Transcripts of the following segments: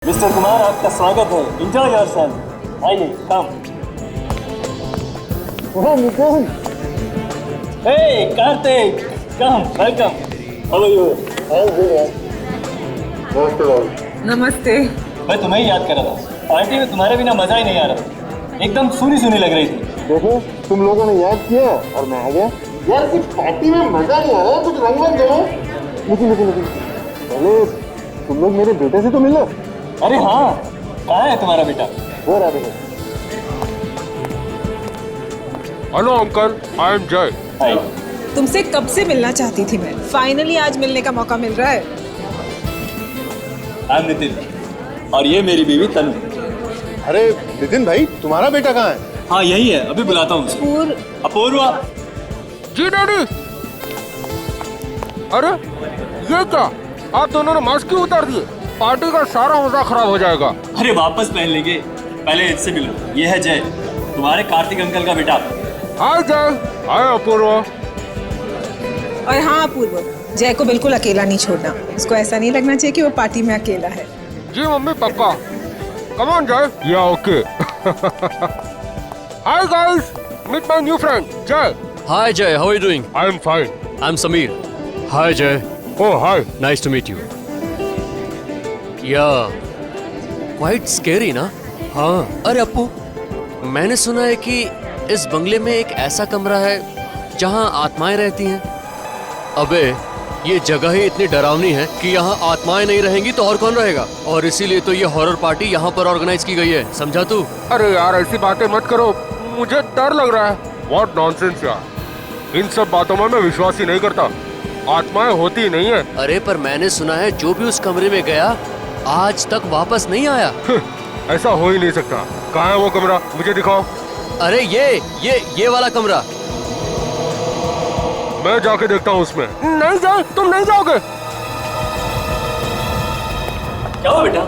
Mister Kumar, आपका स्वागत है। Enjoy yourself. आइए, come. Oh Nitin, hey Kartik, come, welcome. How are you? नमस्ते। मैं तुम्हें ही याद कर रहा था। पार्टी में तुम्हारे बिना मजा ही नहीं आ रहा। एकदम सूनी सूनी लग रही थी। देखो, तुम लोगों ने याद किया और मैं आ गया। यार कुछ पार्टी में मजा नहीं आ रहा, कुछ रंग जमा। लेकिन पहले तुम लोग मेरे बेटे से तो मिलो। अरे हाँ, कहाँ है तुम्हारा बेटा? वो रहा देखो। हेलो अंकल, आई एम जय। हाय। तुमसे कब से मिलना चाहती थी मैं। फाइनली आज मिलने का मौका मिल रहा है। आई एम नितिन और ये मेरी बीवी तनु। अरे नितिन भाई, तुम्हारा बेटा कहाँ है? हाँ यही है, अभी बुलाता हूँ उसे। अपूर्वा। जी डैडी। अरे ये क्या, आप दोनों ने मास्क क्यों उतार दिए? पार्टी का सारा मजा खराब हो जाएगा। अरे वापस पहन लेंगे, पहले इससे मिलो। ये है जय, तुम्हारे कार्तिक अंकल का बेटा। हाय जय। हाय अपूर्वा। और हाँ अपूर्व, जय को बिल्कुल अकेला नहीं छोड़ना। उसको ऐसा नहीं लगना चाहिए कि वो पार्टी में अकेला है। जी मम्मी पक्का। कम on Jay. Yeah okay. Hi guys, meet my new friend Jay. Hi Jay, how are you doing? I am fine. I'm Sameer. Hi Jay, oh hi. nice to meet you. Yeah, quite scary ना? हाँ। अरे अप्पू, मैंने सुना है कि इस बंगले में एक ऐसा कमरा है जहाँ आत्माएं रहती हैं। अबे, ये जगह ही इतनी डरावनी है कि यहाँ आत्माएं नहीं रहेंगी तो और कौन रहेगा? और इसीलिए तो ये हॉरर पार्टी यहाँ पर ऑर्गेनाइज की गई है, समझा तू? अरे यार ऐसी बातें मत करो, मुझे डर लग रहा है। व्हाट नॉनसेंस यार, इन सब बातों में मैं विश्वास ही नहीं करता। आत्माएं होती नहीं है। अरे पर मैंने सुना है जो भी उस कमरे में गया आज तक वापस नहीं आया। ऐसा हो ही नहीं सकता। कहाँ है वो कमरा, मुझे दिखाओ। अरे ये वाला कमरा। मैं जाके देखता हूँ उसमें। नहीं जाओ, तुम नहीं जाओगे। क्या हुआ बेटा?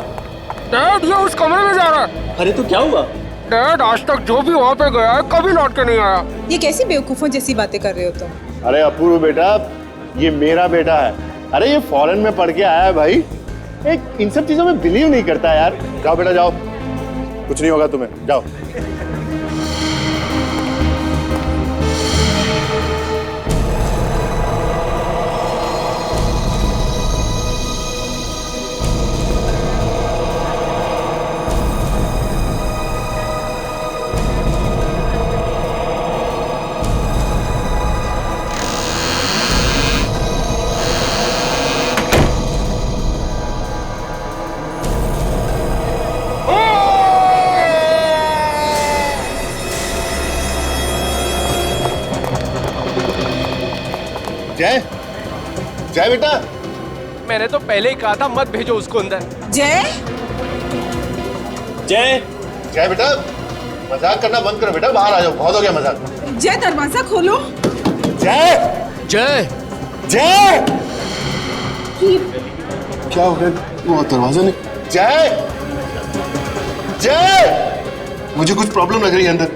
डैड ये उस कमरे में जा रहा है। अरे तो क्या हुआ? डैड आज तक जो भी वहाँ पे गया है कभी लौट के नहीं आया। ये कैसी बेवकूफों जैसी बातें कर रहे हो तुम? अरे अपूर्व बेटा, ये मेरा बेटा है। अरे ये फॉरेन में पढ़ के आया है भाई। एक इन सब चीजों में बिलीव नहीं करता यार। जाओ बेटा जाओ, कुछ नहीं होगा तुम्हें, जाओ। जय, जय बेटा। मैंने तो पहले ही कहा था मत भेजो उसको अंदर। जय, जय। जय बेटा, मजाक करना बंद करो बेटा, बाहर आ जाओ, बहुत हो गया मजाक। जय दरवाजा खोलो। जय, जय, जय। क्या हो गया? वो दरवाजा नहीं। जय, जय, मुझे कुछ प्रॉब्लम लग रही है अंदर।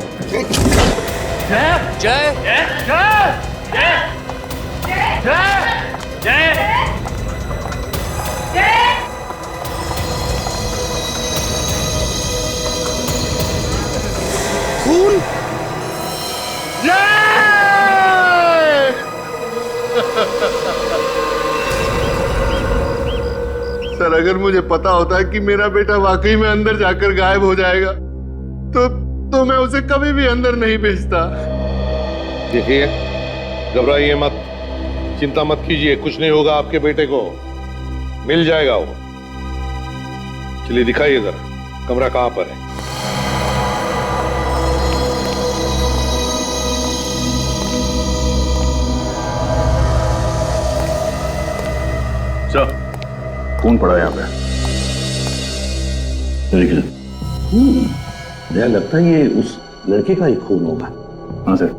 जय, खून। सर, अगर मुझे पता होता कि मेरा बेटा वाकई में अंदर जाकर गायब हो जाएगा तो मैं उसे कभी भी अंदर नहीं भेजता। देखिए, घबराइए मत, चिंता मत कीजिए, कुछ नहीं होगा आपके बेटे को, मिल जाएगा वो। चलिए दिखाइए जरा, कमरा कहाँ पर है? सर, खून पड़ा यहाँ पे। देखिए, मुझे लगता है ये उस लड़के का ही खून होगा। हाँ सर,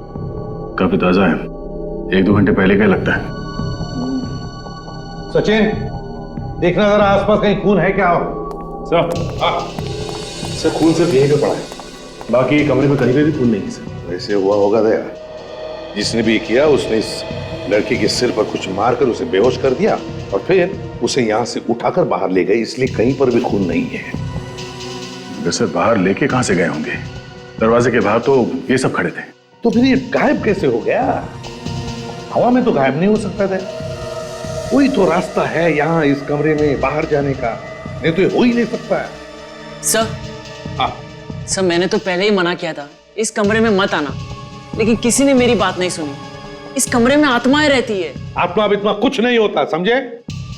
काफी ताजा है, 1-2 घंटे पहले का लगता है। सचिन, देखना जरा आसपास कहीं खून है क्या? सर, सर खून सिर्फ यहीं पे पड़ा है, बाकी कमरे में कहीं पे भी खून नहीं है सर। वैसे हुआ होगा दया, जिसने भी किया उसने इस लड़की के सिर पर कुछ मारकर उसे बेहोश कर दिया और फिर उसे यहां से उठाकर बाहर ले गए, इसलिए कहीं पर भी खून नहीं है। वैसे बाहर लेके कहां से गए होंगे? दरवाजे के बाहर तो ये सब खड़े थे। तो फिर ये गायब कैसे हो गया? हवा में तो गायब नहीं हो सकता था। कोई तो रास्ता है यहाँ इस कमरे में बाहर जाने का, नहीं तो ये हो ही नहीं सकता है। सर, हाँ सर मैंने तो पहले ही मना किया था इस कमरे में मत आना, लेकिन किसी ने मेरी बात नहीं सुनी। इस कमरे में आत्माएं रहती है। आत्मा अब इतना कुछ नहीं होता, समझे?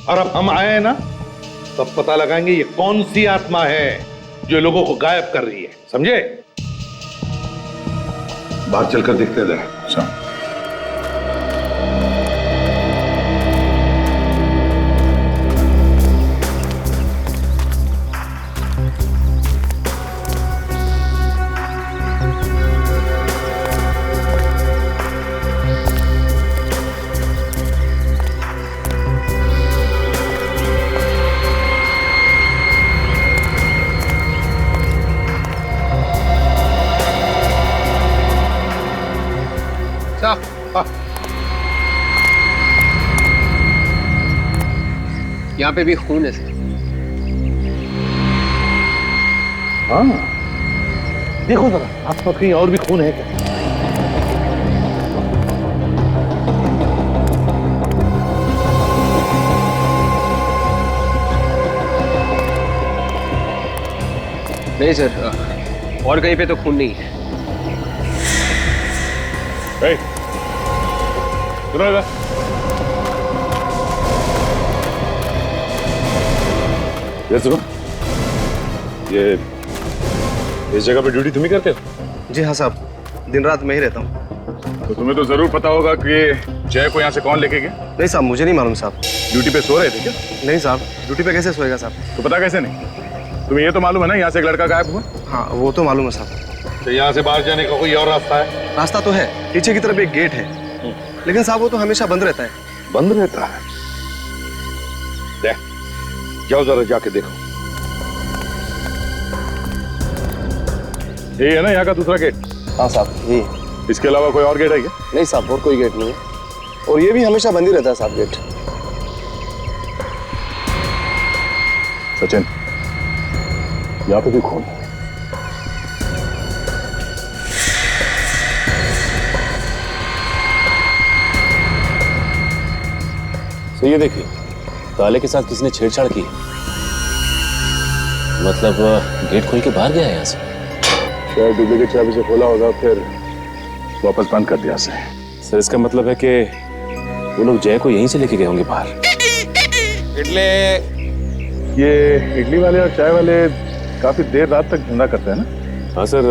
और अब हम आए हैं ना, तब पता लगाएंगे ये कौन सी आत्मा है जो लोगों को गायब कर रही है, समझे? बाहर चलकर देखते हैं। अच्छा। यहाँ पे भी खून है सर। हाँ, देखो जरा आसपास कहीं और भी खून है क्या? नहीं सर, और कहीं पे तो खून नहीं है। सुनो इधर। ये सुनो, ये इस जगह पे ड्यूटी तुम ही करते हो? जी हाँ साहब, दिन रात मैं ही रहता हूँ। तो तुम्हें तो जरूर पता होगा कि जय को यहाँ से कौन लेके गया? नहीं साहब, मुझे नहीं मालूम साहब। ड्यूटी पे सो रहे थे क्या? नहीं साहब, ड्यूटी पे कैसे सोएगा साहब? तो पता कैसे नहीं? तुम्हें ये तो मालूम है ना यहाँ से एक लड़का गायब हुआ? हाँ वो तो मालूम है साहब। तो यहाँ से बाहर जाने का कोई और रास्ता है? रास्ता तो है, पीछे की तरफ एक गेट है, लेकिन साहब वो तो हमेशा बंद रहता है। बंद रहता है? जाओ जरा जाके देखो। यही है ना यहाँ का दूसरा गेट? हाँ साहब यही। इसके अलावा कोई और गेट है क्या? नहीं साहब, और कोई गेट नहीं है, और ये भी हमेशा बंद ही रहता है साहब गेट। सचिन, यहाँ पे भी खून है। तो ये देखिए, ताले के साथ किसी ने छेड़छाड़ की है। मतलब गेट खोल के बाहर गया है यहाँ से। शायद डुप्लीकेट चाबी से खोला होगा, फिर वापस बंद कर दिया से। सर इसका मतलब है कि वो लोग जय को यहीं से लेके गए होंगे बाहर। ये इडली वाले और चाय वाले काफी देर रात तक धंधा करते हैं ना? हाँ सर,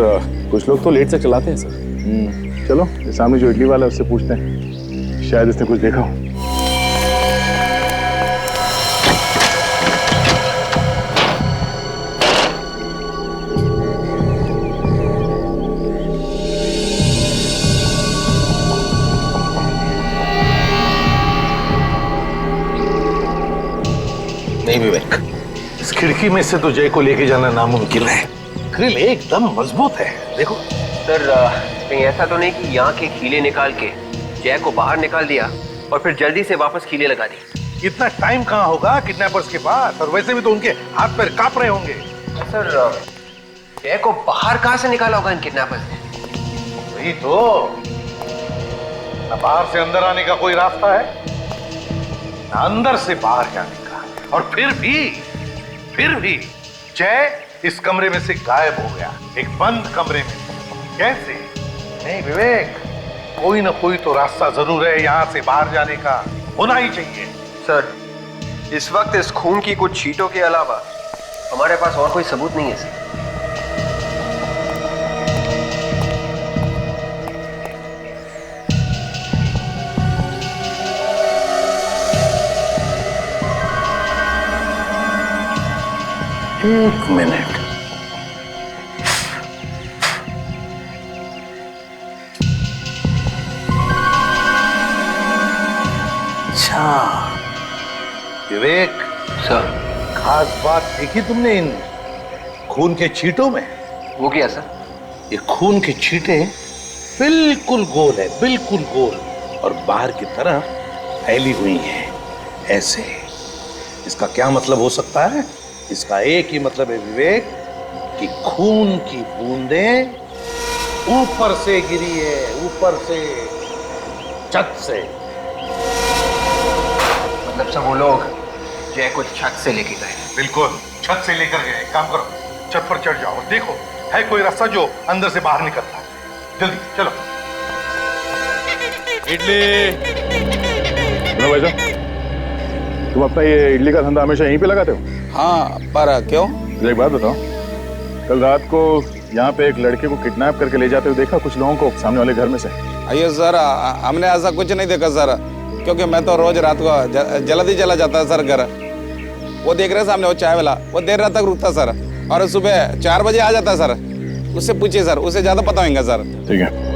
कुछ लोग तो लेट तक चलाते हैं सर। चलो ये सामने जो इडली वाला है उससे पूछते हैं, शायद इसने कुछ देखा हो। नहीं विवेक, इस खिड़की में से तो जय को लेके जाना नामुमकिन है। ग्रिल एकदम मजबूत है, देखो। सर कहीं ऐसा तो नहीं कि यहाँ के कीले निकाल के जय को बाहर निकाल दिया और फिर जल्दी से वापस कीले लगा दी? इतना टाइम कहाँ होगा किडनैपर्स के पास, और वैसे भी तो उनके हाथ पैर कांप रहे होंगे। सर जय को बाहर कहाँ से निकाला होगा इन किडनैपर्स ने? वही तो, न बाहर से अंदर आने का कोई रास्ता है, न अंदर से बाहर जाने का, और फिर भी जय इस कमरे में से गायब हो गया, एक बंद कमरे में। कैसे? नहीं विवेक, कोई ना कोई तो रास्ता जरूर है यहाँ से बाहर जाने का, होना ही चाहिए। सर इस वक्त इस खून की कुछ छींटों के अलावा हमारे पास और कोई सबूत नहीं है सर। एक मिनट, अच्छा विवेक सर, खास बात देखी तुमने इन खून के छींटों में? वो क्या सर? ये खून के छींटे बिल्कुल गोल है, बिल्कुल गोल, और बाहर की तरफ फैली हुई हैं, ऐसे। इसका क्या मतलब हो सकता है? इसका एक ही मतलब है विवेक, कि खून की बूंदें ऊपर से गिरी है, ऊपर से, छत से। मतलब सब वो लोग जय को छत से लेके गए? बिल्कुल, छत से लेकर गए। काम करो, छत पर चढ़ जाओ, देखो है कोई रास्ता जो अंदर से बाहर निकलता है। जल्दी चलो। इडली। सुनो भाई साहब, तुम अपना ये इडली का धंधा हमेशा यहीं पे लगाते हो? हाँ, पर क्यों? मुझे एक बात बताओ, कल रात को यहाँ पे एक लड़के को किडनैप करके ले जाते हुए देखा कुछ लोगों को सामने वाले घर में से? अयो सर, हमने ऐसा कुछ नहीं देखा सर, क्योंकि मैं तो रोज रात को जल्दी चला जाता सर घर। वो देख रहे सामने वो चाय वाला, वो देर रात तक रुकता सर, और सुबह 4 बजे आ जाता सर। उससे पूछिए सर, उसे ज्यादा पता होगा सर। ठीक है।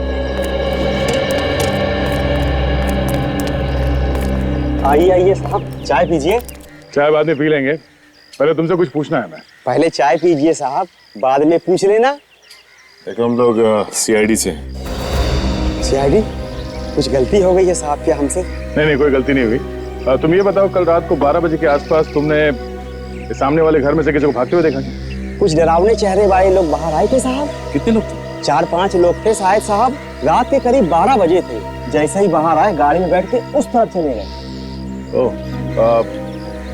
आइए आइए साहब, चाय पीजिए। चाय बाद में पी लेंगे, पहले तुमसे कुछ पूछना है। मैं पहले चाय पीजिए साहब, बाद में पूछ लेना। देखो हम लोग CID से। CID? कुछ गलती हो गई है साहब क्या हमसे? नहीं, कोई गलती नहीं हुई। तुम ये बताओ, कल रात को 12 बजे के आसपास तुमने सामने वाले घर में से किसी को भागते हुए देखा? कुछ डरावने चेहरे वाले लोग बाहर आए थे साहब। कितने लोग थे? 4-5 लोग थे शायद साहब। रात के करीब 12 बजे थे। जैसे ही बाहर आए, गाड़ी में बैठ के उस तरफ चले गए।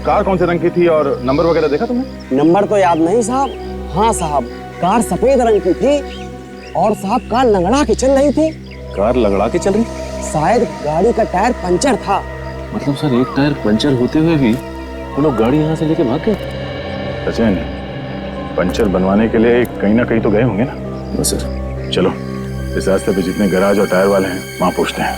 कार कौन से रंग की थी और नंबर वगैरह देखा तुमने? नंबर तो याद नहीं साहब। हाँ साहब, कार सफेद रंग की थी और साहब कार लंगड़ा के चल रही थी। कार लंगड़ा के चल रही? शायद गाड़ी का टायर पंचर था। मतलब सर, एक टायर पंचर होते हुए भी वो लोग गाड़ी यहाँ से लेके भाग गए? सचिन, पंचर बनवाने के लिए कहीं ना कहीं तो गए होंगे ना? बस सर। चलो, इस रास्ते पे जितने गैराज और टायर वाले हैं वहां पूछते हैं।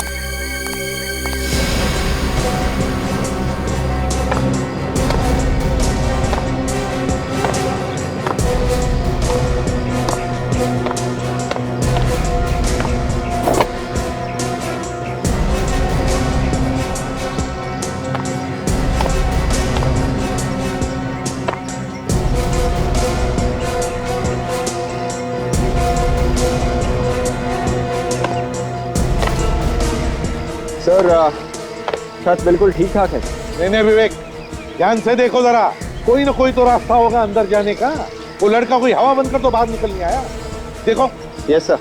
सर, छत बिल्कुल ठीक ठाक है। नहीं विवेक, ध्यान से देखो जरा, कोई ना कोई तो रास्ता होगा अंदर जाने का। वो लड़का कोई हवा बंद कर तो बाहर निकल नहीं आया। देखो। Yes sir.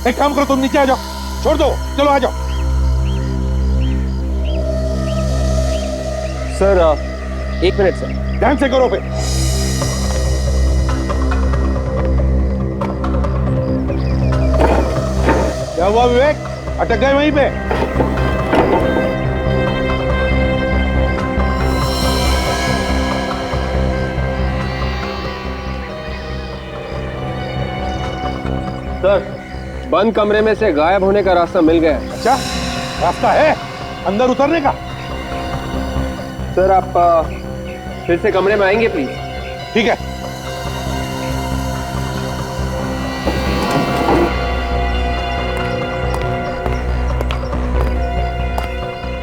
एक काम करो, तुम नीचे आ जाओ, छोड़ दो, चलो आ जाओ। Sir, 1 minute sir. ध्यान से करो फिर। क्या हुआ विवेक, अटक गए वहीं पे? सर, बंद कमरे में से गायब होने का रास्ता मिल गया। अच्छा, रास्ता है अंदर उतरने का? सर, आप फिर से कमरे में आएंगे प्लीज? ठीक है।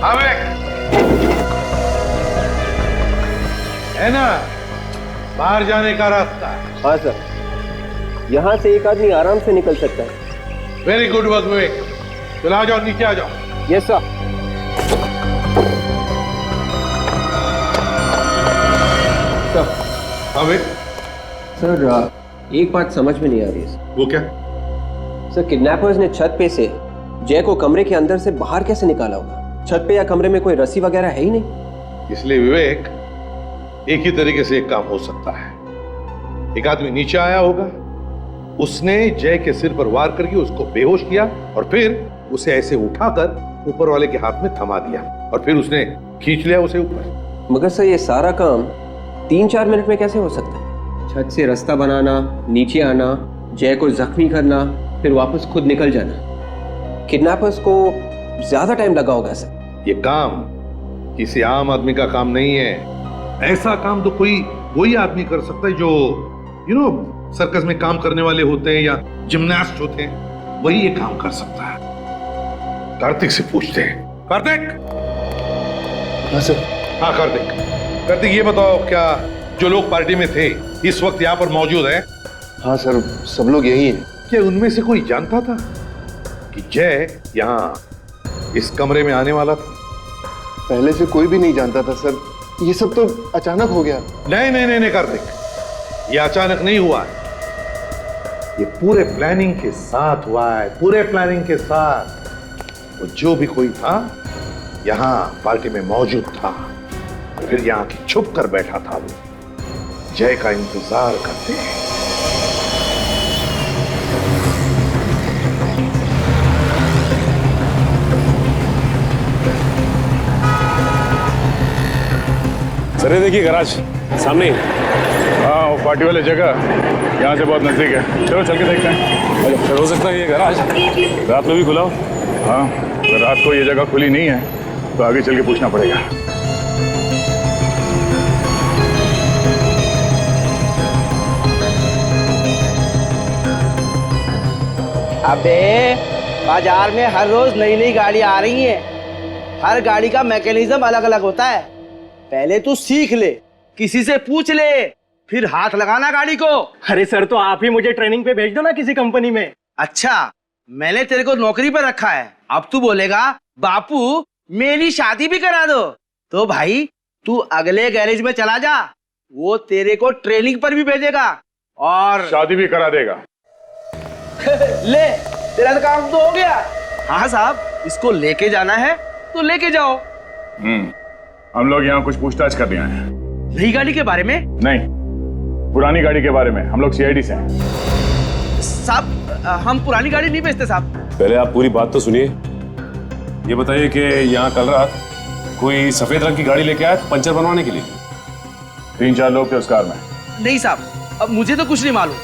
हाँ है ना, बाहर जाने का रास्ता? हाँ सर, यहाँ से एक आदमी आराम से निकल सकता है। वेरी गुड वर्क विवेक। चलो आ जाओ, नीचे आ जाओ। Yes sir. सर, एक बात समझ में नहीं आ रही है। वो क्या? सर, किडनैपर्स ने छत पे से जय को कमरे के अंदर से बाहर कैसे निकाला होगा? छत पे या कमरे में कोई रस्सी वगैरह है ही नहीं। इसलिए विवेक, एक ही तरीके से एक काम हो सकता है। एक आदमी नीचे आया होगा, उसने जय के सिर पर वार करके उसको बेहोश किया और फिर उसे ऐसे उठाकर ऊपर वाले के हाथ में थमा दिया और फिर उसने खींच लिया उसे ऊपर। मगर सर, ये सारा काम 3-4 मिनट में कैसे हो सकता है? छत से रास्ता बनाना, नीचे आना, जय को जख्मी करना, फिर वापस खुद निकल जाना। किडनैपर्स को ज्यादा टाइम लगा होगा सर। ये काम किसी आम आदमी का काम नहीं है। ऐसा काम तो कोई आदमी कर सकता है जो सर्कस में काम करने वाले होते हैं या जिम्नास्ट होते हैं, वही ये काम कर सकता है। कार्तिक से पूछते हैं। कार्तिक! हाँ सर। हाँ कार्तिक, ये बताओ, क्या जो लोग पार्टी में थे इस वक्त यहाँ पर मौजूद हैं? हाँ सर, सब लोग यही हैं। क्या उनमें से कोई जानता था कि जय यहाँ इस कमरे में आने वाला था? पहले से कोई भी नहीं जानता था सर, ये सब तो अचानक हो गया। नहीं कार्तिक, ये अचानक नहीं हुआ है, ये पूरे प्लानिंग के साथ हुआ है, पूरे प्लानिंग के साथ। वो जो भी कोई था यहाँ पार्टी में मौजूद था, फिर यहाँ की छुप कर बैठा था, वो जय का इंतजार करते। सर ये देखिए गैराज सामने ही। हाँ, वो पार्टी वाली जगह यहाँ से बहुत नजदीक है। चलो चल के देखते हैं। फिर हो सकता है ये गैराज रात में भी खुला हो। हाँ, अगर रात को ये जगह खुली नहीं है तो आगे चल के पूछना पड़ेगा। अबे बाजार में हर रोज नई नई गाड़ी आ रही है, हर गाड़ी का मैकेनिज्म अलग अलग होता है। पहले तू सीख ले, किसी से पूछ ले, फिर हाथ लगाना गाड़ी को। अरे सर, तो आप ही मुझे ट्रेनिंग पे भेज दो ना किसी कंपनी में। अच्छा, मैंने तेरे को नौकरी पर रखा है, अब तू बोलेगा बापू मेरी शादी भी करा दो। तो भाई तू अगले गैरेज में चला जा, वो तेरे को ट्रेनिंग पर भी भेजेगा और शादी भी करा देगा। ले, तेरा तो काम तो हो गया। हाँ साहब, इसको लेके जाना है तो लेके जाओ। हम लोग यहाँ कुछ पूछताछ कर रहे हैं। नई गाड़ी के बारे में? नहीं, पुरानी गाड़ी के बारे में। हम लोग सीआईडी से हैं। साहब, हम पुरानी गाड़ी नहीं बेचते साहब। पहले आप पूरी बात तो सुनिए। ये बताइए कि यहाँ कल रात कोई सफेद रंग की गाड़ी लेके आया पंचर बनवाने के लिए? 3-4 लोग थे उस कार में। नहीं साहब, अब मुझे तो कुछ नहीं मालूम,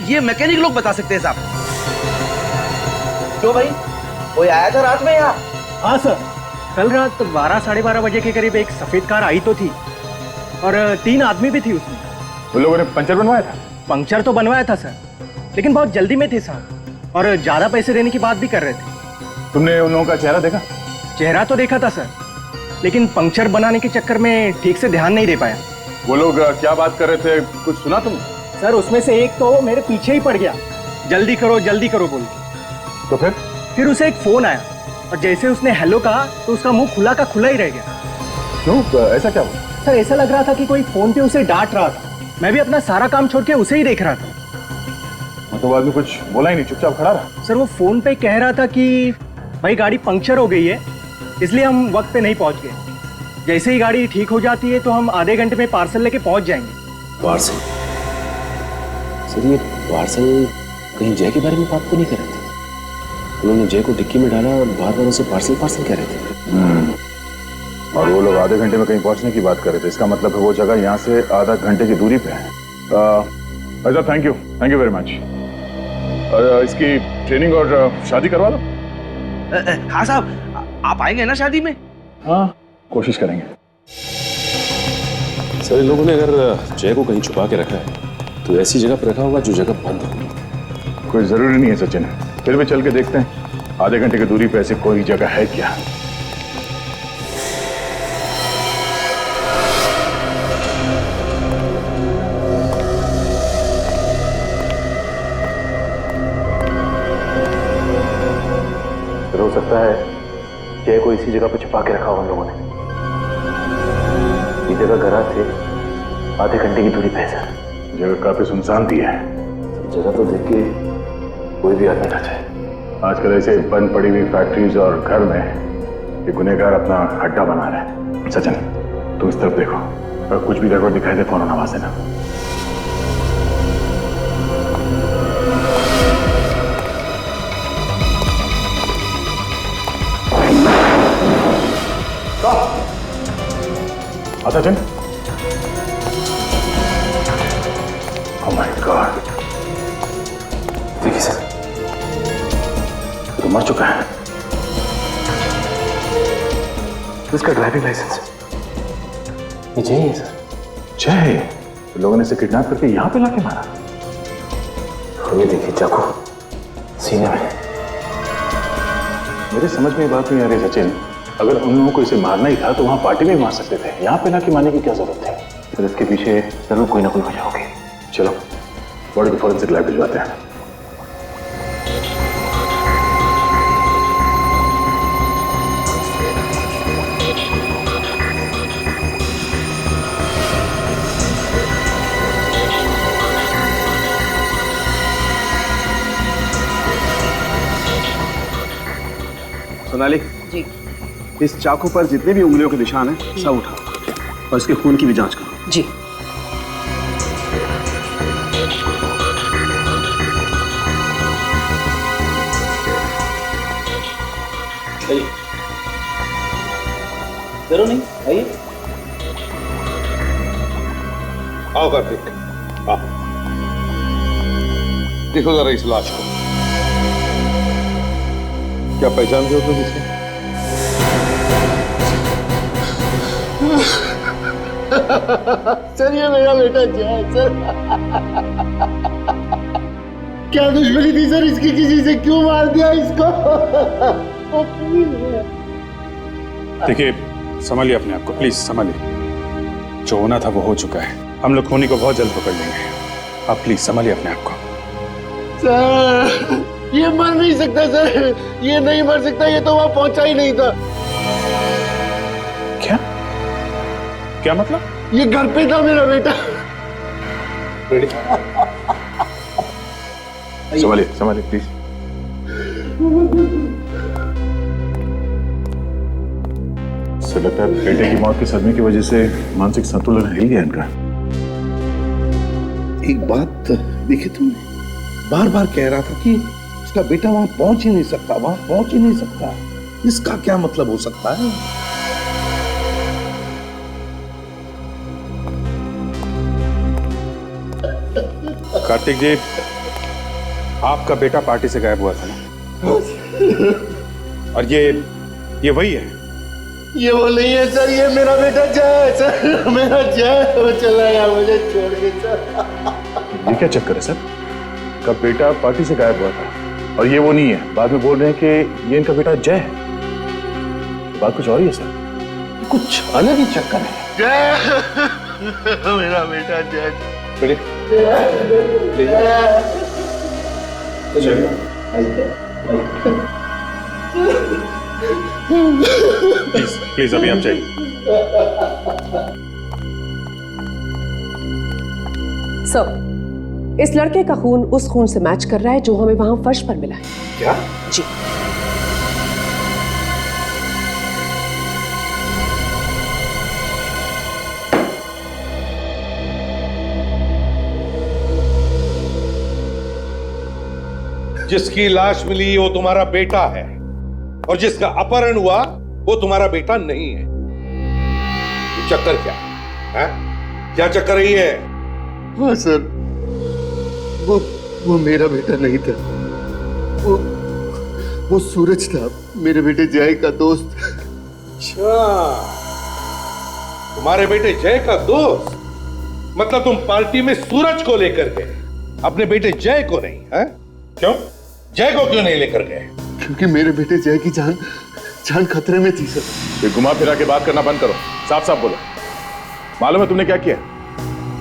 ये मैकेनिक लोग बता सकते हैं साहब। क्यों भाई, कोई आया था रात में यहाँ? हाँ सर, कल रात 12-12:30 बजे के करीब एक सफेद कार आई तो थी और 3 आदमी भी थी उसमें। उन लोगों ने पंचर बनवाया था? पंक्चर तो बनवाया था सर, लेकिन बहुत जल्दी में थे साहब, और ज्यादा पैसे देने की बात भी कर रहे थे। तुमने उन लोगों का चेहरा देखा? चेहरा तो देखा था सर, लेकिन पंक्चर बनाने के चक्कर में ठीक से ध्यान नहीं दे पाया। वो लोग क्या बात कर रहे थे, कुछ सुना तुमने? सर, उसमें से एक तो मेरे पीछे ही पड़ गया, जल्दी करो बोल के। तो फिर उसे एक फोन आया और जैसे उसने हेलो कहा तो उसका मुंह खुला का खुला ही रह गया। क्यों, ऐसा क्या हुआ? सर, ऐसा लग रहा था कि कोई फोन पे उसे डांट रहा था। मैं भी अपना सारा काम छोड़ के उसे ही देख रहा था। तो बाद में कुछ बोला ही नहीं, चुपचाप खड़ा रहा? सर, वो फोन पे कह रहा था कि भाई गाड़ी पंक्चर हो गई है, इसलिए हम वक्त पे नहीं पहुंच गए। जैसे ही गाड़ी ठीक हो जाती है तो हम आधे घंटे में पार्सल लेके पहुंच जाएंगे। पार्सल? सर, ये पार्सल कहीं जय के बारे में बात तो नहीं कर रहे थे? उन्होंने जय को डिक्की में डाला और बार बार उसे पार्सल कह रहे थे। और वो लोग आधे घंटे में कहीं पहुंचने की बात कर रहे थे। इसका मतलब है वो जगह यहाँ से आधा घंटे की दूरी पे है। अच्छा, थैंक यू वेरी मच। इसकी ट्रेनिंग और शादी करवा दो। हाँ साहब, आप आएंगे ना शादी में? हाँ, कोशिश करेंगे। सर, इन लोगों ने अगर जय को कहीं छुपा के रखा है तो ऐसी जगह पर रखा होगा जो जगह बंद हो। कोई जरूरी नहीं है सचिन, फिर भी चल के देखते हैं आधे घंटे की दूरी पे ऐसी कोई जगह है क्या। हो सकता है जय को इसी जगह पर छुपा के रखा हो उन लोगों ने। ये जगह गैराज से आधे घंटे की दूरी पे है सर। जगह काफी सुनसान दी है। जगह तो देख के कोई भी आदमी ना चाहे। आजकल ऐसे बंद पड़ी हुई फैक्ट्रीज और घर में ये गुनहगार अपना अड्डा बना रहे हैं। सचिन, तुम इस तरफ देखो, अगर कुछ भी गड़बड़ दिखाई दे फौरन आवाज देना। सचिन, ओह माय गॉड, देखिए सर, तो मर चुका है। इसका ड्राइविंग लाइसेंस ये जय है सर। जय? लोगों ने इसे किडनैप करके यहाँ पे लाके मारा? ये देखिए चाकू सीने में। मेरे समझ में ये बात नहीं आ रही सचिन, अगर उन लोगों को इसे मारना ही था तो वहां पार्टी में मार सकते थे, यहाँ पे लाके मारने की क्या जरूरत है? सर इसके पीछे जरूर कोई ना कोई वजह होगी। चलो बॉडी को फॉरेंसिक लैब भिजवाते हैं। सोनाली जी। इस चाकू पर जितने भी उंगलियों के निशान हैं सब उठाओ और इसके खून की भी जांच करो। जी। जरूर नहीं, आइए। आओ कार्तिक, आओ। देखो जरा इस लाश को, क्या पहचानते हो तुम इसे? सर ये मेरा बेटा जय है सर। क्या दुश्मनी थी सर इसकी, किसी से क्यों मार दिया इसको? देखिए संभालिए अपने आप को, प्लीज संभालिए। जो होना था वो हो चुका है, हम लोग खूनी को बहुत जल्द पकड़ लेंगे। आप प्लीज संभालिए अपने आप को। सर ये मर नहीं सकता सर, ये नहीं मर सकता, ये तो वहां पहुंचा ही नहीं था। क्या क्या मतलब? ये घर पे था मेरा बेटा। संभालिए संभालिए प्लीज। सर लगता है बेटे की मौत के सदमे की वजह से मानसिक संतुलन हिल गया इनका। एक बात देखी तुमने, बार बार कह रहा था कि उसका बेटा वहां पहुंच ही नहीं सकता, वहां पहुंच ही नहीं सकता। इसका क्या मतलब हो सकता है? कार्तिक जी, आपका बेटा पार्टी से गायब हुआ था ना? और ये वही है? ये वो नहीं है सर, ये मेरा बेटा जय है सर, मेरा जय। वो चला गया मुझे छोड़ के सर। ये क्या चक्कर है सर? का बेटा पार्टी से गायब हुआ था और ये वो नहीं है, बाद में बोल रहे हैं कि ये इनका बेटा जय है। बात कुछ और ही है सर, कुछ अलग ही चक्कर है। जय मेरा बेटा जय। प्लीज प्लीज अभी आप जाइए। सर, इस लड़के का खून उस खून से मैच कर रहा है जो हमें वहां फर्श पर मिला है। क्या? जी। जिसकी लाश मिली वो तुम्हारा बेटा है और जिसका अपहरण हुआ वो तुम्हारा बेटा नहीं है। ये चक्कर क्या है? क्या चक्कर है ये? हाँ सर, वो मेरा बेटा नहीं था, वो सूरज था, मेरे बेटे जय का दोस्त। अच्छा, तुम्हारे बेटे जय का दोस्त? मतलब तुम पार्टी में सूरज को लेकर गए, अपने बेटे जय को नहीं? है क्यों? जय को क्यों नहीं लेकर गए? क्योंकि मेरे बेटे जय की जान खतरे में थी सर। ये घुमा फिरा के बात करना बंद करो, साफ साफ बोलो। मालूम है तुमने क्या किया?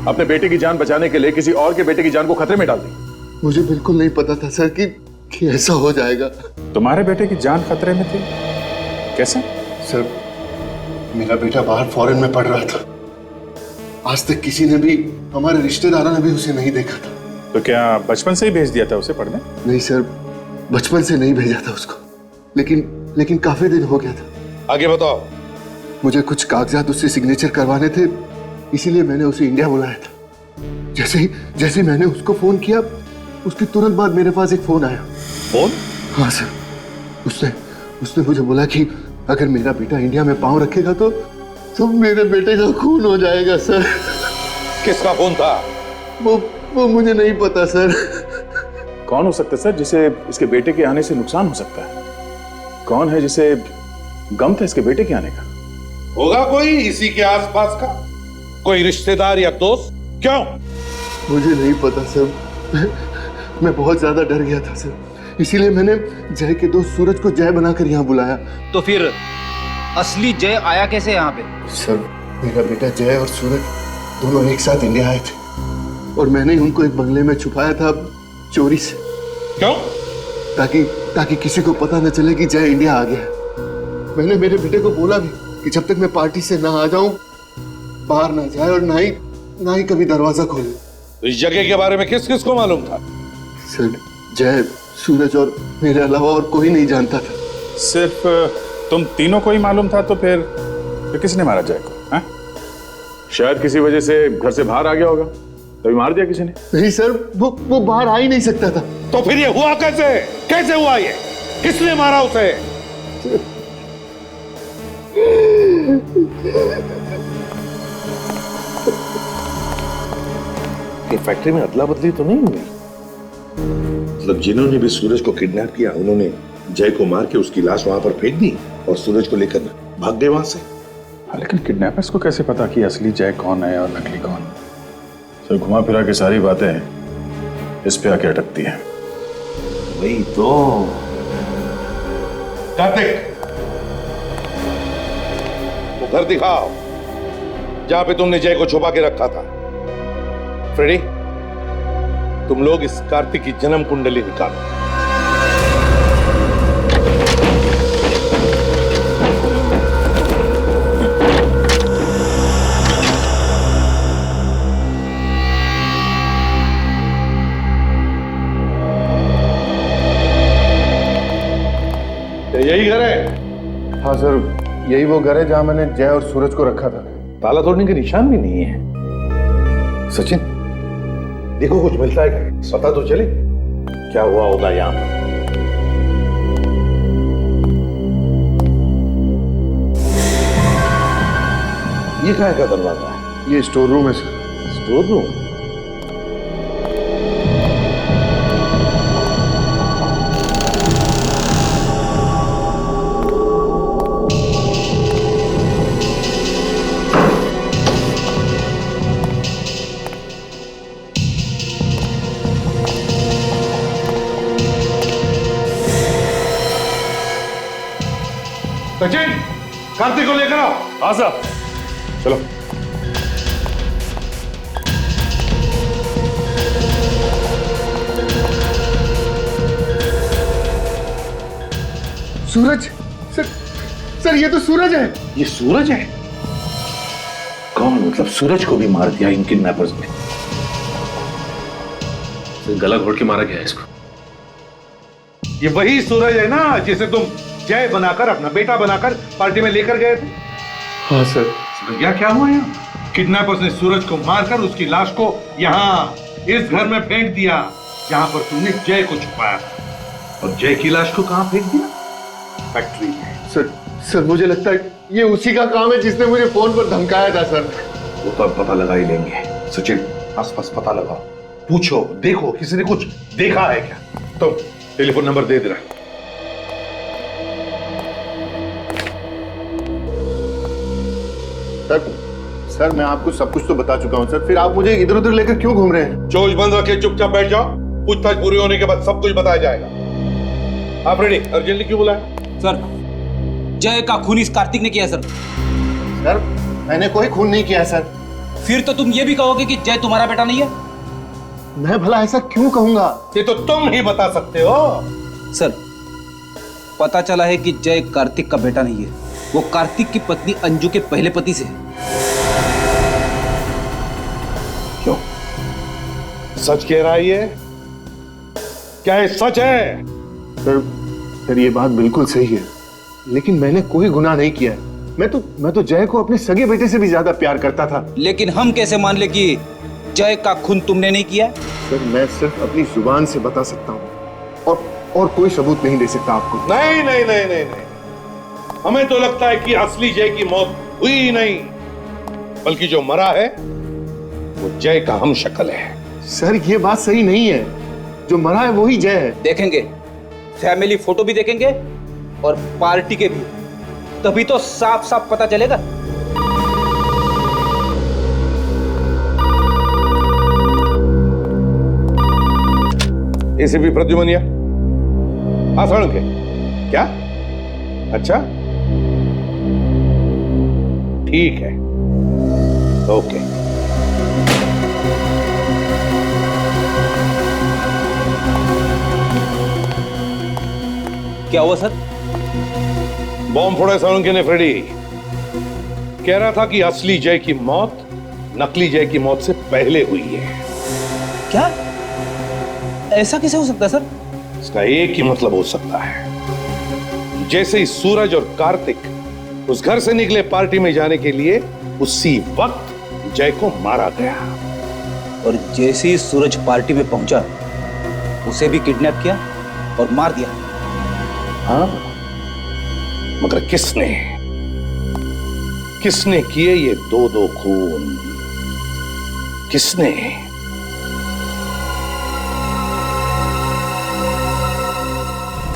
अपने बेटे की जान बचाने के लिए किसी और के बेटे की जान को खतरे में डाल दी। मुझे बिल्कुल नहीं पता था सर कि ऐसा हो जाएगा। तुम्हारे बेटे की जान खतरे में थी? कैसे? सर, मेरा बेटा बाहर फॉरेन में पढ़ रहा था, आज तक किसी ने भी, हमारे रिश्तेदारों ने भी उसे नहीं देखा था। तो क्या बचपन से ही भेज दिया था उसे पढ़ने? नहीं सर, बचपन से नहीं भेजा था उसको, लेकिन काफी दिन हो गया था। आगे बताओ। मुझे कुछ कागजात उससे सिग्नेचर करवाने थे, इसीलिए मैंने उसे इंडिया बुलाया था। जैसे ही मैंने उसको फोन किया, उसके तुरंत बाद मेरे पास एक फोन आया। फोन? हाँ सर, उसने मुझे बोला कि अगर मेरा बेटा इंडिया में पांव रखेगा तो मेरे बेटे का खून हो जाएगा सर। किसका फोन था? वो मुझे नहीं पता सर। कौन हो सकता है सर जिसे इसके बेटे के आने से नुकसान हो सकता है? कौन है जिसे गम था इसके बेटे के आने का? होगा कोई इसी के आसपास का, कोई रिश्तेदार या दोस्त? क्यों? मुझे नहीं पता सर, मैं बहुत ज्यादा डर गया था सर, इसीलिए मैंने जय के दोस्त सूरज को जय बनाकर यहाँ बुलाया। तो फिर असली जय आया कैसे यहाँ पे? सर मेरा बेटा जय और सूरज दोनों एक साथ इंडिया आए थे और मैंने उनको एक बंगले में छुपाया था चोरी से। क्यों? ताकि किसी को पता न चले कि जय इंडिया आ गया। मैंने मेरे बेटे को बोला भी कि जब तक मैं पार्टी से ना आ जाऊं बाहर ना जाए और ना ही कभी दरवाजा खोले। तो इस जगह के बारे में किस किस को मालूम था? सर जय, सूरज और मेरे अलावा और कोई नहीं जानता था। सिर्फ तुम तीनों को ही मालूम था? तो फिर किसने मारा जय को? हाँ? शायद किसी वजह से घर से बाहर आ गया होगा, तभी मार दिया किसी ने। नहीं सर, वो बाहर आ ही नहीं सकता था। तो फिर ये हुआ कैसे? कैसे हुआ ये? किसने मारा उसे? ये फैक्ट्री में अदला बदली तो नहीं हुई? मतलब जिन्होंने भी सूरज को किडनैप किया उन्होंने जय को मार के उसकी लाश वहां पर फेंक दी और सूरज को लेकर भाग गए वहां से। लेकिन किडनैपर्स को कैसे पता कि असली जय कौन है और नकली कौन? तो घुमा फिरा के सारी बातें इस पे आके अटकती हैं। वही तो। कार्तिक, वो घर दिखाओ जहां पे तुमने जय को छुपा के रखा था। फ्रेडी, तुम लोग इस कार्तिक की जन्म कुंडली निकालो। यही घर है? हाँ सर, यही वो घर है जहां मैंने जय और सूरज को रखा था। ताला तोड़ने के निशान भी नहीं है। सचिन, देखो कुछ मिलता है, पता तो चले क्या हुआ होगा यहाँ पर। ये कहाँ का दरवाजा है? ये स्टोर रूम है sir. Store room? Sachin, Kartik को लेकर आओ। हाँ साहब, चलो। सूरज? सर ये तो सूरज है। ये सूरज है? कौन? मतलब सूरज को भी मार दिया इन किडनैपर्स ने? गला घोट के मारा गया है इसको। ये वही सूरज है ना जिसे तुम जय बनाकर, अपना बेटा बनाकर पार्टी में लेकर गए थे? हाँ सर। समझ गया क्या हुआ यहाँ? किडनैपर्स ने सूरज को मारकर उसकी लाश को यहाँ इस घर में फेंक दिया जहां पर तुमने जय को छुपाया था। और जय की लाश को कहां फेंक दिया? फैक्ट्री में। सर मुझे लगता है ये उसी का काम है जिसने मुझे फोन पर धमकाया था सर। वो तो अब पता लगा ही लेंगे। सचिन, आसपास पता लगाओ, पूछो, देखो किसी ने कुछ देखा है क्या? तो टेलीफोन नंबर दे रहा। सर मैं आपको सब कुछ तो बता चुका हूं सर, फिर आप मुझे इधर उधर लेकर क्यों घूम रहे हैं? चोच बंद रखे, चुपचाप बैठ जाओ। पूछताछ पूरी होने के बाद सब कुछ बताया जाएगा। आप रेडी? अर्जेंटली क्यों बुलाया? सर, जय का खून इस कार्तिक ने किया सर। सर मैंने कोई खून नहीं किया सर। फिर तो तुम ये भी कहोगे कि जय तुम्हारा बेटा नहीं है? मैं भला ऐसा क्यों कहूंगा? ये तो तुम ही बता सकते हो। सर, पता चला है कि जय कार्तिक का बेटा नहीं है, वो कार्तिक की पत्नी अंजू के पहले पति से है। क्यों? सच कह रहा है ये? क्या ये सच है? सर ये बात बिल्कुल सही है, लेकिन मैंने कोई गुनाह नहीं किया है। मैं तो जय को अपने सगे बेटे से भी ज्यादा प्यार करता था। लेकिन हम कैसे मान ले कि जय का खून तुमने नहीं किया? सर मैं सिर्फ अपनी जुबान से बता सकता हूँ और कोई सबूत नहीं दे सकता आपको। नहीं नहीं नहीं नहीं नहीं, हमें तो लगता है कि असली जय की मौत हुई ही नहीं, बल्कि जो मरा है वो जय का हम शक्ल है। सर ये बात सही नहीं है, जो मरा है वही जय है। देखेंगे, फैमिली फोटो भी देखेंगे और पार्टी के भी, तभी तो साफ साफ पता चलेगा। एसीपी प्रद्युमनिया, आसाण के क्या? अच्छा, ठीक है, ओके। क्या हुआ सर? बॉम्ब फोड़े सोलंकी ने फ्रेडी। कह रहा था कि असली जय की मौत नकली जय की मौत से पहले हुई है। क्या? ऐसा कैसे हो सकता है सर? इसका एक ही मतलब हो सकता है, जैसे ही सूरज और कार्तिक उस घर से निकले पार्टी में जाने के लिए, उसी वक्त जय को मारा गया। और जैसे ही सूरज पार्टी में पहुंचा, उसे भी किडनैप किया और मार दिया। हाँ, मगर किसने किए ये दो खून? किसने?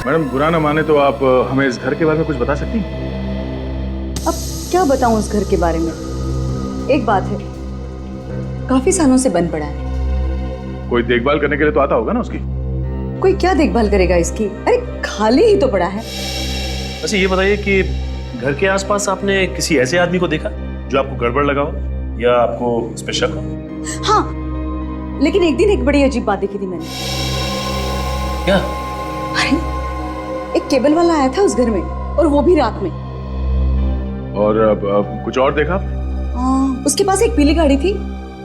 मैडम बुरा ना माने तो आप हमें इस घर के बारे में कुछ बता सकती हैं? अब क्या बताऊं उस घर के बारे में? एक बात है, काफी सालों से बंद पड़ा है। कोई देखभाल करने के लिए तो आता होगा ना उसकी? कोई क्या देखभाल करेगा इसकी? अरे खाली ही तो पड़ा है। अच्छा ये बताइए कि घर के आसपास आपने किसी ऐसे आदमी को देखा जो आपको गड़बड़ लगा हो या आपको उस पे शक हो? हाँ, लेकिन एक दिन एक बड़ी अजीब बात देखी थी मैंने। क्या? अरे एक केबल वाला आया था उस घर में, और वो भी रात में। और अब कुछ और देखा? उसके पास एक पीली गाड़ी थी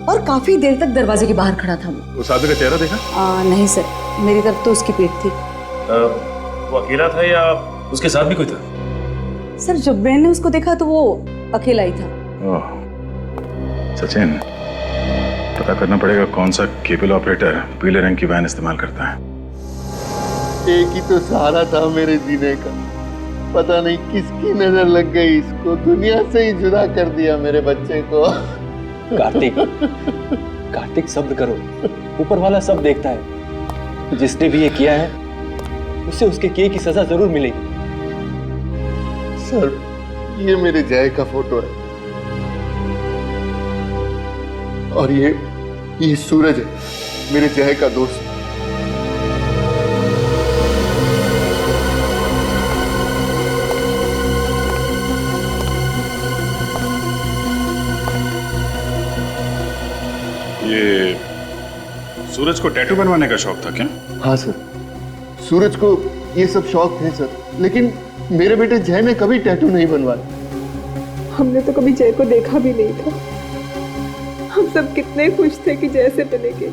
और काफी देर तक दरवाजे के बाहर खड़ा था वो। उस आदमी का चेहरा देखा? नहीं सर, मेरी तरफ तो उसकी पीठ थी। वो अकेला था या उसके साथ भी कोई था? सर जब मैंने उसको देखा तो वो अकेला ही था। सचिन, पता करना पड़ेगा कौन सा केबल ऑपरेटर पीले रंग की वैन इस्तेमाल करता है। एक ही तो सहारा था मेरे जीने का, पता नहीं किसकी नजर लग गई, इसको दुनिया से ही जुदा कर दिया मेरे बच्चे को। कार्तिक सब्र करो, ऊपर वाला सब देखता है। जिसने भी ये किया है उसे उसके किए की सजा जरूर मिलेगी। सर ये मेरे जय का फोटो है, और ये सूरज है, मेरे जय का दोस्त। ये सूरज को टैटू बनवाने का शौक था क्या? हाँ सर, सूरज को ये सब शौक थे सर, लेकिन मेरे बेटे जय ने कभी टैटू नहीं बनवाया। हमने तो कभी जय को देखा भी नहीं था। हम सब कितने खुश थे कि जय से मिलेंगे,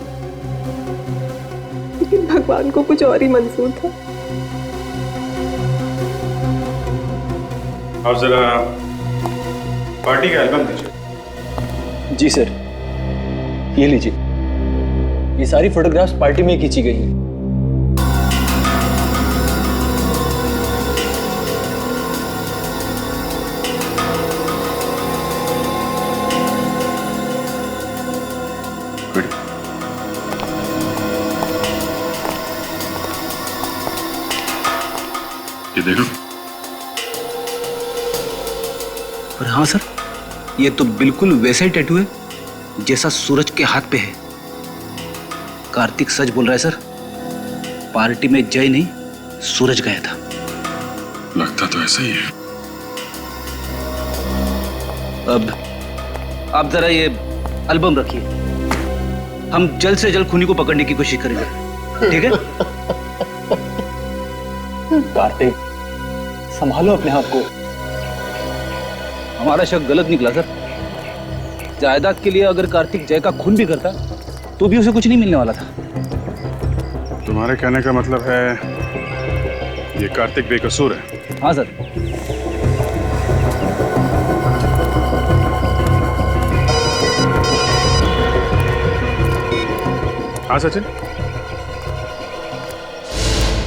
लेकिन भगवान को कुछ और ही मंजूर था। आप जरा पार्टी का एल्बम दीजिए। जी सर, ये लीजिए। ये सारी फोटोग्राफ्स पार्टी में खींची गई हैं। ये देखो। और हाँ सर, ये तो बिल्कुल वैसा ही टैटू है जैसा सूरज के हाथ पे है। कार्तिक सच बोल रहा है सर, पार्टी में जय नहीं सूरज गया था। लगता तो ऐसा ही है। अब आप जरा ये एल्बम रखिए, हम जल्द से जल्द खूनी को पकड़ने की कोशिश करेंगे, ठीक है? कार्तिक, संभालो अपने आप को। हमारा शक गलत निकला सर। जायदाद के लिए अगर कार्तिक जय का खून भी करता तो भी उसे कुछ नहीं मिलने वाला था। तुम्हारे कहने का मतलब है ये कार्तिक बेकसूर है? हाँ सर। हाँ सचिन,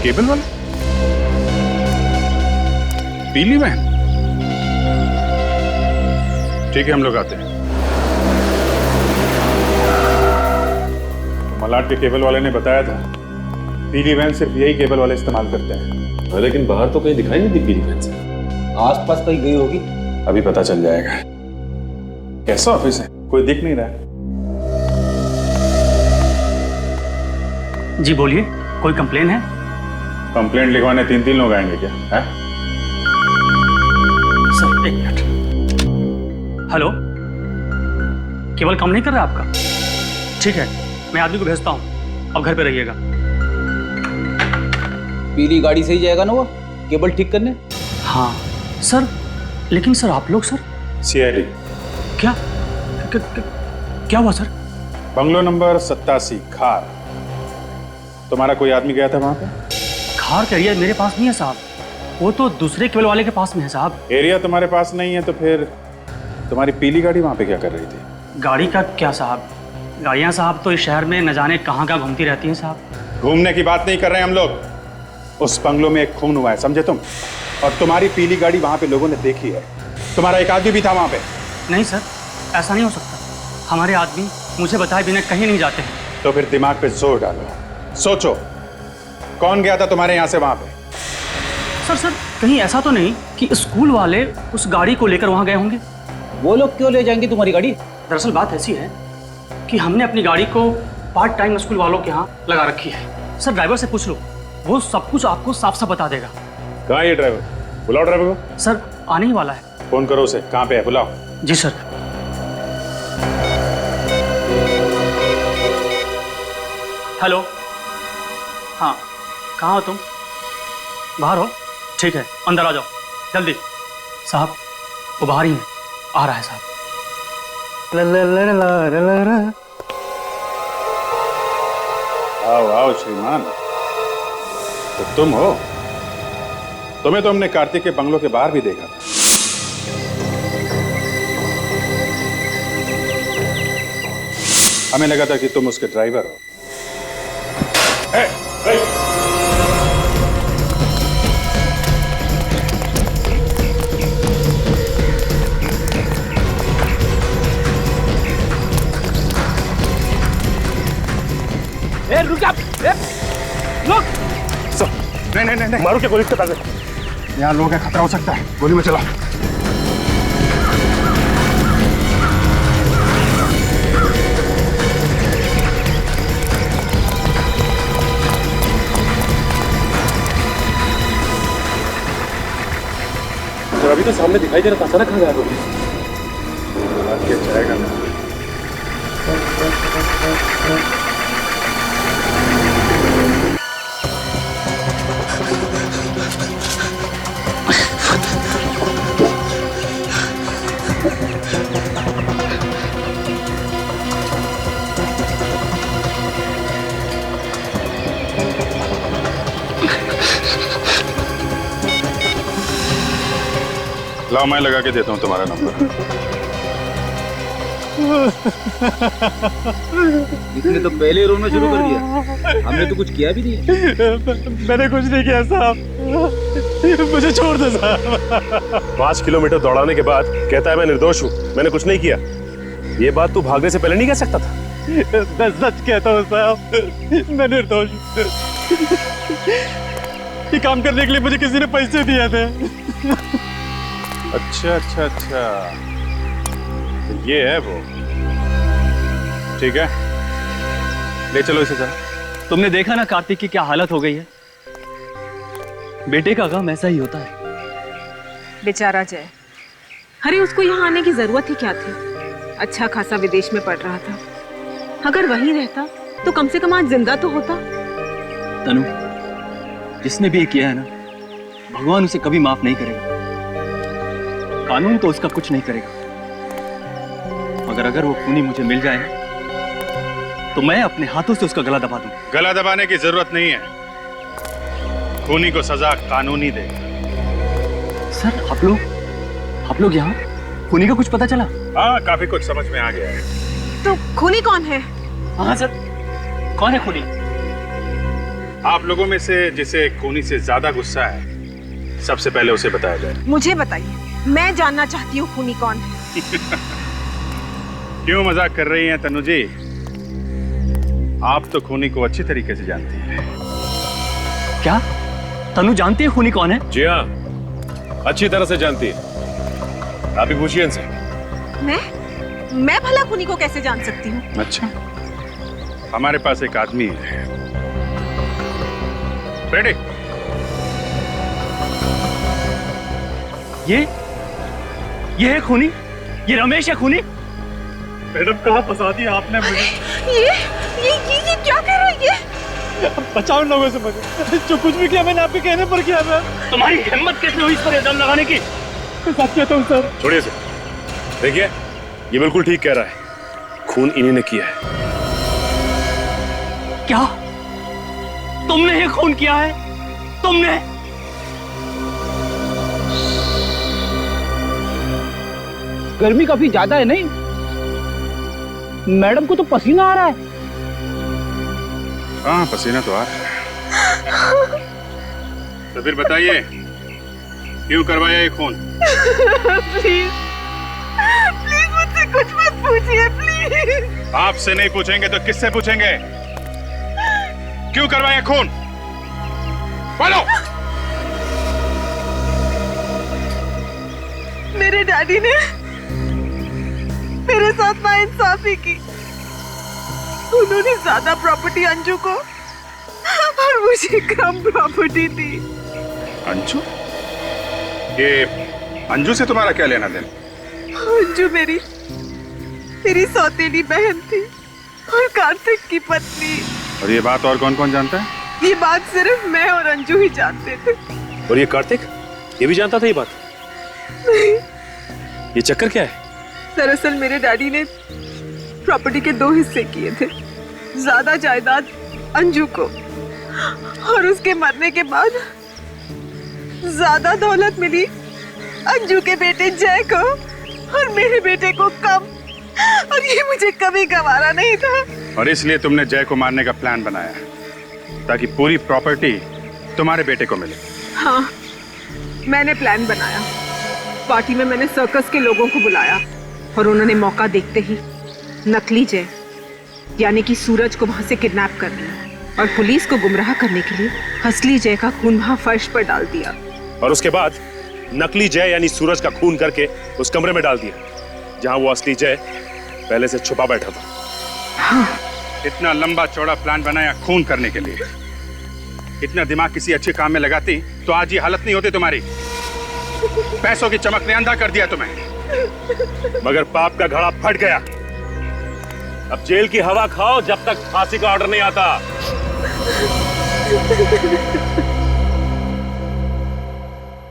केबल वाला पीली वैन? ठीक है, हम लोग आते हैं। मलाड के केबल वाले ने बताया था पीली वैन सिर्फ यही केबल वाले इस्तेमाल करते हैं। लेकिन बाहर तो कहीं दिखाई नहीं दी पीली वैन से। आसपास कहीं गई होगी, अभी पता चल जाएगा। कैसा ऑफिस है? कोई दिख नहीं रहा है। जी बोलिए, कोई कंप्लेन है? कंप्लेंट लिखवाने 3-3 लोग आएंगे क्या? है? सर एक मिनट। हेलो, केबल काम नहीं कर रहा आपका? ठीक है, मैं आदमी को भेजता हूँ, अब घर पे रहिएगा। पीली गाड़ी से ही जाएगा ना वो केबल ठीक करने? हाँ सर, लेकिन सर आप लोग सर? सीआईडी। क्या क्या हुआ सर? बंगलो नंबर 87 खार। तुम्हारा कोई आदमी गया था वहां पे? खार का एरिया मेरे पास नहीं है साहब, वो तो दूसरे केबल वाले के पास में है साहब। एरिया तुम्हारे पास नहीं है तो फिर तुम्हारी पीली गाड़ी वहां पे क्या कर रही थी? गाड़ी का क्या साहब, गाड़ियाँ साहब तो इस शहर में न जाने कहाँ कहाँ घूमती रहती हैं साहब। घूमने की बात नहीं कर रहे हैं हम लोग। उस बंगलो में एक खून हुआ है, समझे तुम? और तुम्हारी पीली गाड़ी वहां पे लोगों ने देखी है। तुम्हारा एक आदमी भी था वहां पे। नहीं सर, ऐसा नहीं हो सकता। हमारे आदमी मुझे बताए बिना कहीं नहीं जाते हैं। तो फिर दिमाग पे जोर डालो, सोचो कौन गया था तुम्हारे यहाँ से वहां पे? सर कहीं ऐसा तो नहीं कि स्कूल वाले उस गाड़ी को लेकर वहां गए होंगे? वो लोग क्यों ले जाएंगे तुम्हारी गाड़ी? दरअसल बात ऐसी है कि हमने अपनी गाड़ी को पार्ट टाइम स्कूल वालों के यहाँ लगा रखी है। सर ड्राइवर से पूछ लो, वो सब कुछ आपको साफ साफ बता देगा। कहाँ है ये ड्राइवर? बुलाओ ड्राइवर को। सर आने ही वाला है। फोन करो उसे, कहाँ पे है बुलाओ। जी सर। हेलो, हाँ कहाँ हो तुम? बाहर हो? ठीक है, अंदर आ जाओ जल्दी। साहब वो बाहर ही है, आ रहा है साहब। आओ आओ श्रीमान, तो तुम हो? तुम्हें तो हमने कार्तिक के बंगलों के बाहर भी देखा था। हमें लगा था कि तुम उसके ड्राइवर हो। रुक जा, रुक। नहीं मारो क्या गोली के पास? यहाँ लोगों का खतरा हो सकता है, गोली में चला। अभी तो सामने दिखाई दे रहा था, अचानक कहाँ गायब हो गया? जाएगा ना। लाओ मैं लगा के देता हूँ तुम्हारा नंबर। इसने तो पहले रोना शुरू कर दिया, हमने तो कुछ किया भी नहीं। मैंने कुछ नहीं किया साहब, मुझे छोड़ दो साहब। 5 किलोमीटर दौड़ाने के बाद कहता है मैं निर्दोष हूँ, मैंने कुछ नहीं किया। ये बात तू भागने से पहले नहीं कह सकता था? मैं सच कहता हूँ साहब, मैं निर्दोष हूँ। ये काम करने के लिए मुझे किसी ने पैसे दिए थे। अच्छा अच्छा अच्छा, तो ये है वो। ठीक है, ले चलो इसे जरा। तुमने देखा ना कार्तिक की क्या हालत हो गई है। बेटे का गम ऐसा ही होता है। बेचारा जय, अरे उसको यहाँ आने की जरूरत ही क्या थी? अच्छा खासा विदेश में पढ़ रहा था, अगर वहीं रहता तो कम से कम आज जिंदा तो होता। तनु, जिसने भी ये किया है ना, भगवान उसे कभी माफ नहीं करेगा। कानून तो उसका कुछ नहीं करेगा, मगर अगर वो खूनी मुझे मिल जाए तो मैं अपने हाथों से उसका गला दबा दूं। गला दबाने की जरूरत नहीं है, खूनी को सजा कानूनी देगा। सर आप लोग यहाँ? खूनी का कुछ पता चला? हाँ, काफी कुछ समझ में आ गया है। तो खूनी कौन है? हाँ सर, कौन है खूनी? आप लोगों में से जिसे खूनी से ज्यादा गुस्सा है, सबसे पहले उसे बताया जाए। मुझे बताइए, मैं जानना चाहती हूँ खूनी कौन है। क्यों मजाक कर रही हैं तनु जी? आप तो खूनी को अच्छी तरीके से जानती हैं। क्या तनु जानती है खूनी कौन है? जी हाँ, अच्छी तरह से जानती है। आप ही पूछिए इनसे। मैं भला खूनी को कैसे जान सकती हूँ? अच्छा, हमारे पास एक आदमी है। रेडी? ये है खूनी? ये रमेश है खूनी? मैडम कहाँ फंसा दिया आपने मुझे? ये क्या कर रहा है ये? बचाओ लोगों से मुझे। जो कुछ भी किया मैंने आपके कहने पर किया। मैं तुम्हारी हिम्मत कैसे हुई इस पर इल्जाम लगाने की? सच कहता हूँ सर। छोड़िए इसे। देखिए ये बिल्कुल ठीक कह रहा है, खून इन्हीं ने किया है। क्या तुमने ये खून किया है? तुमने? गर्मी काफी ज्यादा है नहीं? मैडम को तो पसीना आ रहा है। हाँ पसीना तो आ रहा है। तो फिर बताइए क्यों करवाया ये खून? प्लीज प्लीज मुझसे कुछ मत पूछिए प्लीज। आपसे नहीं पूछेंगे तो किससे पूछेंगे? क्यों करवाया खून? बोलो। मेरे डैडी ने मेरे साथ नाइंसाफी की। उन्होंने ज्यादा प्रॉपर्टी अंजू को और मुझे कम प्रॉपर्टी दी। अंजू? ये अंजू से तुम्हारा क्या लेना देना? अंजू मेरी सौतेली बहन थी और कार्तिक की पत्नी। और ये बात और कौन कौन जानता है? ये बात सिर्फ मैं और अंजू ही जानते थे। और ये कार्तिक ये भी जानता था ये बात? नहीं। ये चक्कर क्या है? दरअसल मेरे डैडी ने प्रॉपर्टी के 2 हिस्से किए थे। ज्यादा जायदाद अंजू को और उसके मरने के बाद ज्यादा दौलत मिली अंजू के बेटे जय को और मेरे बेटे को कम। और ये मुझे कभी गवारा नहीं था। और इसलिए तुमने जय को मारने का प्लान बनाया ताकि पूरी प्रॉपर्टी तुम्हारे बेटे को मिले। हाँ मैंने प्लान बनाया। पार्टी में मैंने सर्कस के लोगों को बुलाया और उन्होंने मौका देखते ही नकली जय यानी कि सूरज को वहां से किडनैप कर लिया और पुलिस को गुमराह करने के लिए असली जय का खून वहां फर्श पर डाल दिया। और उसके बाद नकली जय यानी सूरज का खून करके उस कमरे में डाल दिया जहां वो असली जय पहले से छुपा बैठा था। हाँ। इतना लंबा चौड़ा प्लान बनाया खून करने के लिए। इतना दिमाग किसी अच्छे काम में लगाती तो आज ये हालत नहीं होती तुम्हारी। पैसों की चमक ने अंधा कर दिया तुम्हें। मगर पाप का घड़ा फट गया। अब जेल की हवा खाओ जब तक फांसी का ऑर्डर नहीं आता।